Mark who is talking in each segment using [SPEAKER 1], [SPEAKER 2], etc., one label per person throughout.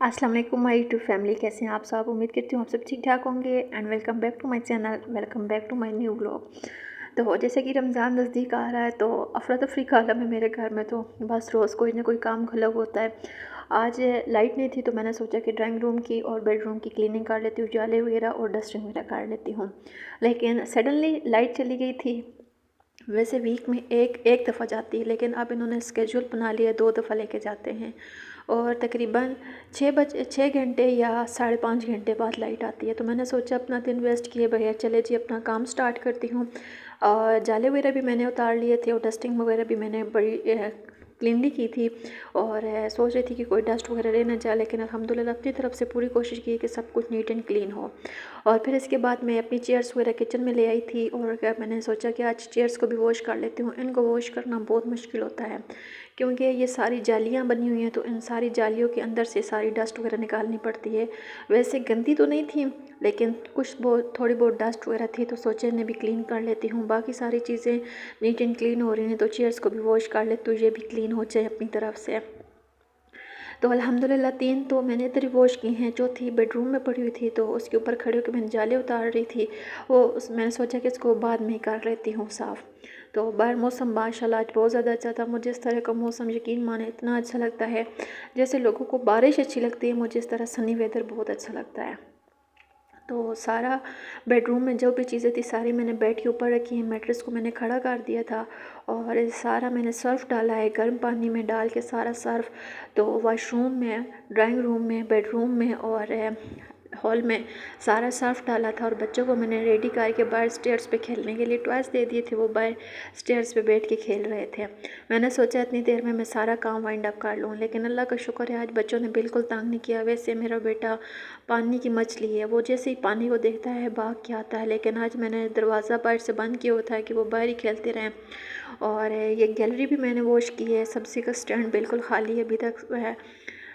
[SPEAKER 1] अस्सलाम वालेकुम my YouTube family, कैसे हैं आप सब। उम्मीद करती हूँ आप सब ठीक ठाक होंगे and welcome back to my channel, welcome back to my new vlog. तो जैसे कि रमज़ान नज़दीक आ रहा है तो अफरा तफरी का आलम है मेरे घर में। तो बस रोज़ कोई ना कोई काम खुला होता है। आज लाइट नहीं थी तो मैंने सोचा कि ड्राइंग रूम की और बेडरूम की क्लीनिंग कर लेती हूँ, उजाले वगैरह और डस्टिंग वगैरह कर लेती हूँ। लेकिन सडनली लाइट चली गई थी। वैसे वीक में एक दफ़ा जाती है, लेकिन अब इन्होंने स्केड्यूल बना लिया, 2 दफ़ा लेके जाते हैं और तकरीबन 6 घंटे या 5.5 घंटे बाद लाइट आती है। तो मैंने सोचा अपना दिन वेस्ट किए बगैर चले जी अपना काम स्टार्ट करती हूँ। और जाले वगैरह भी मैंने उतार लिए थे और डस्टिंग वगैरह भी मैंने बड़ी क्लीनली की थी और सोच रही थी कि कोई डस्ट वगैरह रह ना जाए, लेकिन अल्हम्दुलिल्लाह अपनी तरफ से पूरी कोशिश की कि सब कुछ नीट एंड क्लीन हो। और फिर इसके बाद मैं अपनी चेयर्स वगैरह किचन में ले आई थी और मैंने सोचा कि आज चेयर्स को भी वॉश कर लेती हूँ। इनको वॉश करना बहुत मुश्किल होता है क्योंकि ये सारी जालियाँ बनी हुई हैं, तो इन सारी जालियों के अंदर से सारी डस्ट वगैरह निकालनी पड़ती है। वैसे गंदी तो नहीं थी, लेकिन कुछ बहुत थोड़ी बहुत डस्ट वगैरह थी, तो सोचे इन्हें भी क्लीन कर लेती हूँ। बाकी सारी चीज़ें नीट एंड क्लीन हो रही हैं, तो चेयर्स को भी वॉश कर लेती हूँ, ये भी क्लीन हो जाए अपनी तरफ से। तो अल्हम्दुलिल्लाह 3 तो मैंने इधर ही वॉश की हैं, चौथी बेडरूम में पड़ी हुई थी, तो उसके ऊपर खड़े होकर मैंने जाले उतार रही थी। मैंने सोचा कि इसको बाद में ही कर लेती हूँ साफ़। तो बाहर मौसम माशाल्लाह आज बहुत ज़्यादा अच्छा था। मुझे इस तरह का मौसम यकीन माने इतना अच्छा लगता है, जैसे लोगों को बारिश अच्छी लगती है, मुझे इस तरह सनी वेदर बहुत अच्छा लगता है। तो सारा बेडरूम में जो भी चीज़ें थी सारी मैंने बेड के ऊपर रखी हैं। मैट्रेस को मैंने खड़ा कर दिया था और सारा मैंने सर्फ़ डाला है, गर्म पानी में डाल के सारा सर्फ़। तो वॉशरूम में, ड्राइंग रूम में, बेडरूम में और हॉल में सारा सर्फ़ डाला था। और बच्चों को मैंने रेडी करके बाहर स्टेयर्स पे खेलने के लिए टॉयज़ दे दिए थे, वो बाहर स्टेयर्स पे बैठ के खेल रहे थे। मैंने सोचा इतनी देर में मैं सारा काम वाइंड अप कर लूँ, लेकिन अल्लाह का शुक्र है आज बच्चों ने बिल्कुल तंग नहीं किया। वैसे मेरा बेटा पानी की मछली है, वो जैसे ही पानी को देखता है भाग के आता है, लेकिन आज मैंने दरवाज़ा बाहर से बंद किया होता है कि वो बाहर ही खेलते रहें। और ये गैलरी भी मैंने वॉश की है। सब्ज़ी का स्टैंड बिल्कुल खाली है अभी तक है।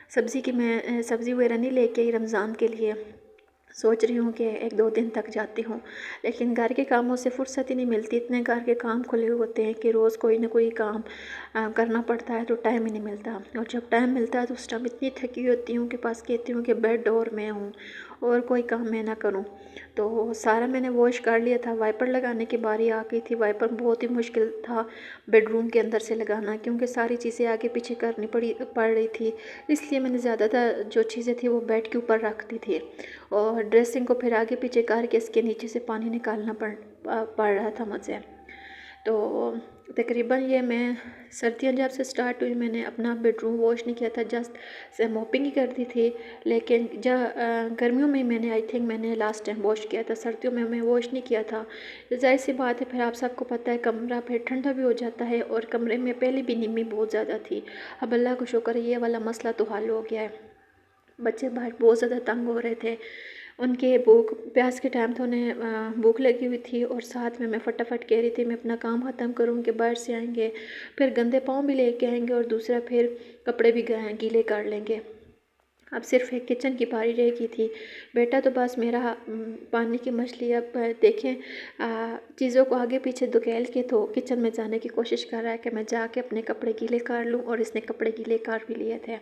[SPEAKER 1] सब्ज़ी की मैं सब्ज़ी वगैरह नहीं लेके आई रमज़ान के लिए, सोच रही हूँ कि 1-2 दिन तक जाती हूँ, लेकिन घर के कामों से फुर्सत ही नहीं मिलती। इतने घर के काम खुले हुए होते हैं कि रोज़ कोई ना कोई काम करना पड़ता है, तो टाइम ही नहीं मिलता। और जब टाइम मिलता है तो उस टाइम इतनी थकी होती हूँ कि बस कहती हूँ कि बेड और मैं हूँ और कोई काम मैं ना करूँ। तो सारा मैंने वॉश कर लिया था। वाइपर लगाने की बारी आ गई थी। वाइपर बहुत ही मुश्किल था बेडरूम के अंदर से लगाना, क्योंकि सारी चीज़ें आगे पीछे करनी पड़ रही थी। इसलिए मैंने ज़्यादातर जो चीज़ें थी वो बेड के ऊपर रखती थी और ड्रेसिंग को फिर आगे पीछे करके इसके नीचे से पानी निकालना पड़ रहा था मुझे। तो तकरीबन ये मैं सर्दियाँ जब से स्टार्ट हुई मैंने अपना बेडरूम वॉश नहीं किया था, जस्ट से मोपिंग ही करती थी। लेकिन जब गर्मियों में मैंने आई थिंक मैंने लास्ट टाइम वॉश किया था, सर्दियों में मैं वॉश नहीं किया था। ज़ाहिर सी बात है, फिर आप सबको पता है कमरा फिर ठंडा भी हो जाता है और कमरे में पहले भी नमी बहुत ज़्यादा थी। अब अल्लाह का शुक्र है ये वाला मसला तो हल हो गया है। बच्चे बाहर बहुत ज़्यादा तंग हो रहे थे, उनके भूख प्यास के टाइम तो उन्हें भूख लगी हुई थी और साथ में मैं फटाफट कह रही थी मैं अपना काम ख़त्म करूँ कि बाहर से आएंगे फिर गंदे पाँव भी लेके आएंगे और दूसरा फिर कपड़े भी गीले कर लेंगे। अब सिर्फ एक किचन की बारी रह गई थी। बेटा तो बस मेरा पानी की मछली अब देखें चीज़ों को आगे पीछे धकेल के तो किचन में जाने की कोशिश कर रहा है कि मैं जाके अपने कपड़े गीले कर लूँ, और इसने कपड़े गीले कर भी लिए थे।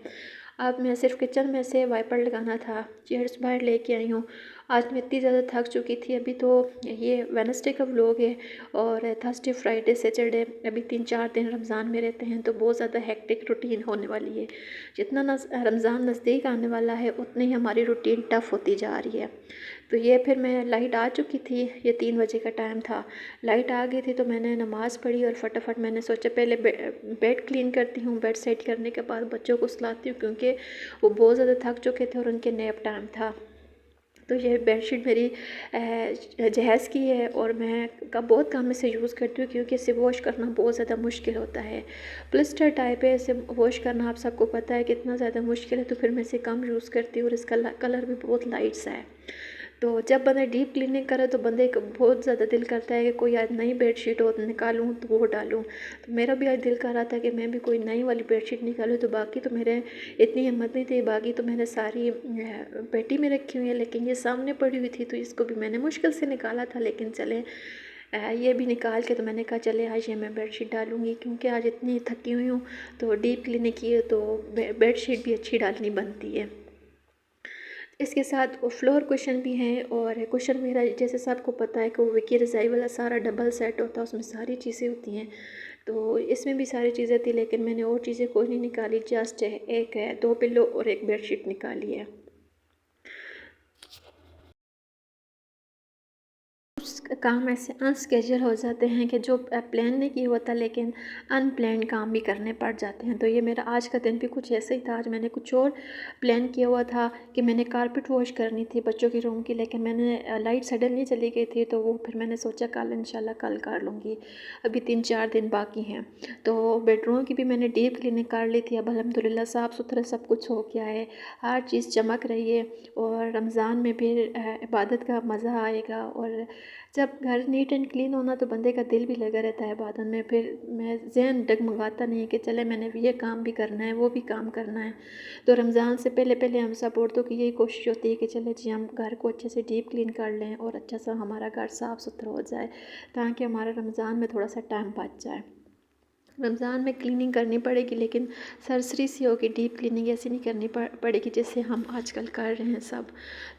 [SPEAKER 1] अब मैं सिर्फ किचन में से वाइपर लगाना था, चेयर्स बाहर लेके आई हूँ। आज मैं इतनी ज़्यादा थक चुकी थी। अभी तो ये वेडनेसडे का व्लॉग है और थर्सडे फ्राइडे सैटरडे अभी 3-4 दिन रमज़ान में रहते हैं, तो बहुत ज़्यादा हेक्टिक रूटीन होने वाली है। जितना रमज़ान नज़दीक आने वाला है उतनी हमारी रूटीन टफ़ होती जा रही है। तो ये फिर मैं लाइट आ चुकी थी, ये 3 बजे का टाइम था, लाइट आ गई थी तो मैंने नमाज़ पढ़ी और फटाफट मैंने सोचा पहले बेड क्लीन करती हूँ। बेड सेट करने के बाद बच्चों को सुलाती हूँ, क्योंकि वो बहुत ज़्यादा थक चुके थे और उनके नैप टाइम था। तो ये बेडशीट मेरी जहेज़ की है और मैं बहुत कम इसे यूज़ करती हूँ, क्योंकि इसे वॉश करना बहुत ज़्यादा मुश्किल होता है। प्लिस्टर टाइप है, इसे वॉश करना आप सबको पता है कितना ज़्यादा मुश्किल है, तो फिर मैं इसे कम यूज़ करती हूँ और इसका कलर भी बहुत लाइट सा है। तो जब बंदा डीप क्लीनिंग करे तो बंदे का बहुत ज़्यादा दिल करता है कि कोई आज नई बेडशीट हो तो निकालूँ तो वो डालूँ। तो मेरा भी आज दिल कर रहा था कि मैं भी कोई नई वाली बेडशीट निकालूँ, तो बाकी तो मेरे इतनी हिम्मत नहीं थी, बाकी तो मैंने सारी पेटी में रखी हुई है, लेकिन ये सामने पड़ी हुई थी तो इसको भी मैंने मुश्किल से निकाला था। लेकिन चले ये भी निकाल के तो मैंने कहा चले आज ये मैं बेडशीट डालूँगी, क्योंकि आज इतनी थकी हुई हूँ तो डीप क्लीनिंग की है तो बेडशीट भी अच्छी डालनी बनती है। اس کے ساتھ فلور کوشن بھی ہیں، اور کوشن میرا جیسے سب کو پتہ ہے کہ وہ وکی رضائی والا سارا ڈبل سیٹ ہوتا ہے، اس میں ساری چیزیں ہوتی ہیں، تو اس میں بھی ساری چیزیں تھی، لیکن میں نے اور چیزیں کوئی نہیں نکالی، جسٹ ایک ہے 2 پلو اور ایک بیڈ شیٹ نکالی ہے۔ کام ایسے انسکیجول ہو جاتے ہیں کہ جو پلان نہیں کیا ہوتا، لیکن ان پلان کام بھی کرنے پڑ جاتے ہیں۔ تو یہ میرا آج کا دن بھی کچھ ایسا ہی تھا، آج میں نے کچھ اور پلان کیا ہوا تھا کہ میں نے کارپٹ واش کرنی تھی بچوں کے روم کی، لیکن میں نے لائٹ سڈنلی چلی گئی تھی، تو وہ پھر میں نے سوچا کل انشاءاللہ کل کر لوں گی، ابھی 3-4 دن باقی ہیں۔ تو بیڈ روم کی بھی میں نے ڈیپ کلیننگ کر لی تھی، اب الحمدللہ صاف ستھرا سب کچھ ہو گیا ہے، ہر چیز چمک رہی ہے، اور رمضان میں پھر عبادت کا مزہ آئے گا، اور جب گھر نیٹ اینڈ کلین ہونا تو بندے کا دل بھی لگا رہتا ہے عبادت میں، پھر میں ذہن ڈگمگاتا نہیں ہے کہ چلے میں نے یہ کام بھی کرنا ہے وہ بھی کام کرنا ہے۔ تو رمضان سے پہلے پہلے ہم سب عورتوں کی یہی کوشش ہوتی ہے کہ چلے جی ہم گھر کو اچھے سے ڈیپ کلین کر لیں، اور اچھا سا ہمارا گھر صاف ستھرا ہو جائے، تاکہ ہمارا رمضان میں تھوڑا سا ٹائم بچ جائے۔ رمضان میں کلیننگ کرنی پڑے گی، لیکن سرسری سی ہوگی، ڈیپ کلیننگ ایسی نہیں کرنی پڑے گی جیسے ہم آج کل کر رہے ہیں سب،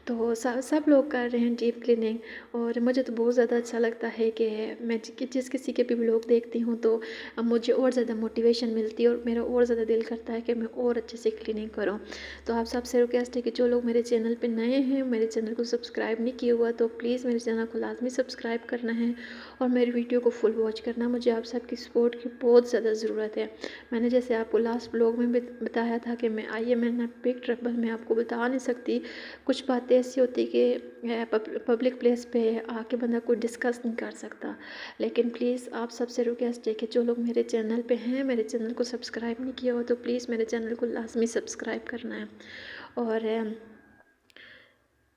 [SPEAKER 1] تو سب لوگ کر رہے ہیں ڈیپ کلیننگ، اور مجھے تو بہت زیادہ اچھا لگتا ہے کہ میں جس کسی کے بھی بلاگ دیکھتی ہوں تو مجھے اور زیادہ موٹیویشن ملتی ہے، اور میرا اور زیادہ دل کرتا ہے کہ میں اور اچھے سے کلیننگ کروں۔ تو آپ سب سے ریکویسٹ ہے کہ جو لوگ میرے چینل پہ نئے ہیں، میرے چینل کو سبسکرائب نہیں کیا ہوا، تو پلیز میرے چینل کو لازمی سبسکرائب کرنا ہے، اور میری ویڈیو کو فل واچ کرنا، مجھے آپ سب کی سپورٹ کی بہت زیادہ ضرورت ہے۔ میں نے جیسے آپ کو لاسٹ بلاگ میں بتایا تھا کہ میں نے پک ٹربل میں آپ کو بتا نہیں سکتی، کچھ باتیں ایسی ہوتی کہ پبلک پلیس پہ آ کے بندہ کوئی ڈسکس نہیں کر سکتا، لیکن پلیز آپ سب سے ریکویسٹ ہے کہ جو لوگ میرے چینل پہ ہیں، میرے چینل کو سبسکرائب نہیں کیا ہو تو پلیز میرے چینل کو لازمی سبسکرائب کرنا ہے، اور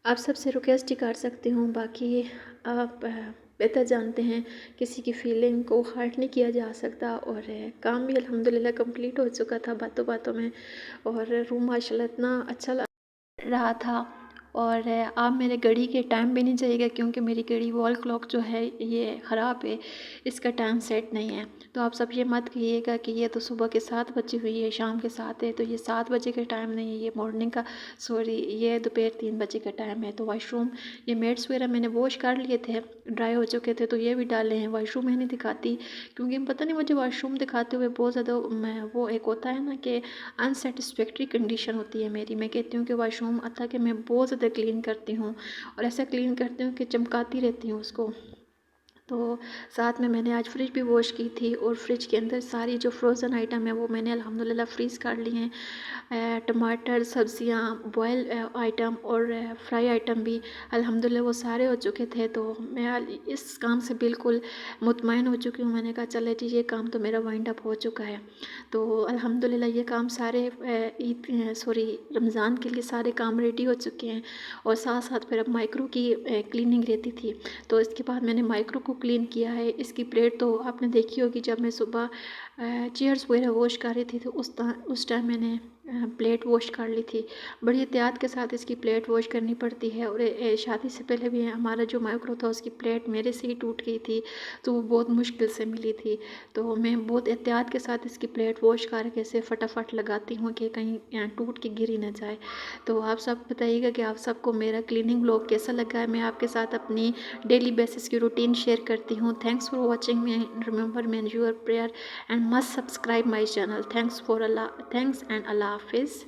[SPEAKER 1] آپ سب سے ریکویسٹ ہی کر سکتی ہوں، باقی آپ بہتر جانتے ہیں کسی کی فیلنگ کو ہرٹ نہیں کیا جا سکتا، اور کام بھی الحمدللہ کمپلیٹ ہو چکا تھا باتوں باتوں میں، اور روم ماشاءاللہ اتنا اچھا رہا تھا، اور آپ میرے گھڑی کے ٹائم بھی نہیں چاہیے گا، کیونکہ میری گھڑی وال کلاک جو ہے یہ خراب ہے، اس کا ٹائم سیٹ نہیں ہے، تو آپ سب یہ مت کہیے گا کہ یہ تو صبح کے 7 بجے ہوئی ہے شام کے 7 ہے، تو یہ 7 بجے کا ٹائم نہیں ہے، یہ مارننگ کا یہ دوپہر 3 بجے کا ٹائم ہے۔ تو واش روم یہ میٹس وغیرہ میں نے واش کر لیے تھے، ڈرائی ہو چکے تھے، تو یہ بھی ڈالے ہیں، واش روم میں نہیں دکھاتی کیونکہ پتہ نہیں مجھے واش روم دکھاتے ہوئے بہت زیادہ وہ ایک ہوتا ہے نا کہ انسیٹسفیکٹری کنڈیشن ہوتی ہے میری، میں کہتی ہوں کہ واش روم حتیٰ کہ میں بہت زیادہ کلین کرتی ہوں، اور ایسا کلین کرتی ہوں کہ چمکاتی رہتی ہوں اس کو۔ تو ساتھ میں نے آج فریج بھی واش کی تھی، اور فریج کے اندر ساری جو فروزن آئٹم ہے وہ میں نے الحمدللہ فریز کر لی ہیں، ٹماٹر، سبزیاں، بوائل آئٹم اور فرائی آئٹم بھی الحمدللہ وہ سارے ہو چکے تھے، تو میں اس کام سے بالکل مطمئن ہو چکی ہوں، میں نے کہا چلے جی یہ کام تو میرا وائنڈ اپ ہو چکا ہے، تو الحمدللہ یہ کام سارے رمضان کے لیے سارے کام ریڈی ہو چکے ہیں، اور ساتھ ساتھ پھر اب مائکرو کی کلیننگ رہتی تھی، تو اس کے بعد میں نے مائکرو کو کلین کیا ہے۔ اس کی پلیٹ تو آپ نے دیکھی ہوگی، جب میں صبح چیئرز وغیرہ واش کر رہی تھی تو اس ٹائم میں نے پلیٹ واش کر لی تھی، بڑی احتیاط کے ساتھ اس کی پلیٹ واش کرنی پڑتی ہے، اور شادی سے پہلے بھی ہمارا جو مائکرو تھا اس کی پلیٹ میرے سے ہی ٹوٹ گئی تھی، تو وہ بہت مشکل سے ملی تھی، تو میں بہت احتیاط کے ساتھ اس کی پلیٹ واش کر کے اسے فٹافٹ لگاتی ہوں کہ کہیں ٹوٹ کے گر ہی نہ جائے۔ تو آپ سب بتائیے گا کہ آپ سب کو میرا کلیننگ بلاگ کیسا لگا ہے، میں آپ کے ساتھ اپنی ڈیلی بیسس کی روٹین شیئر کرتی ہوں۔ Thanks for watching me, remember me your prayer and must subscribe my channel. Thanks and اللہ حافظ۔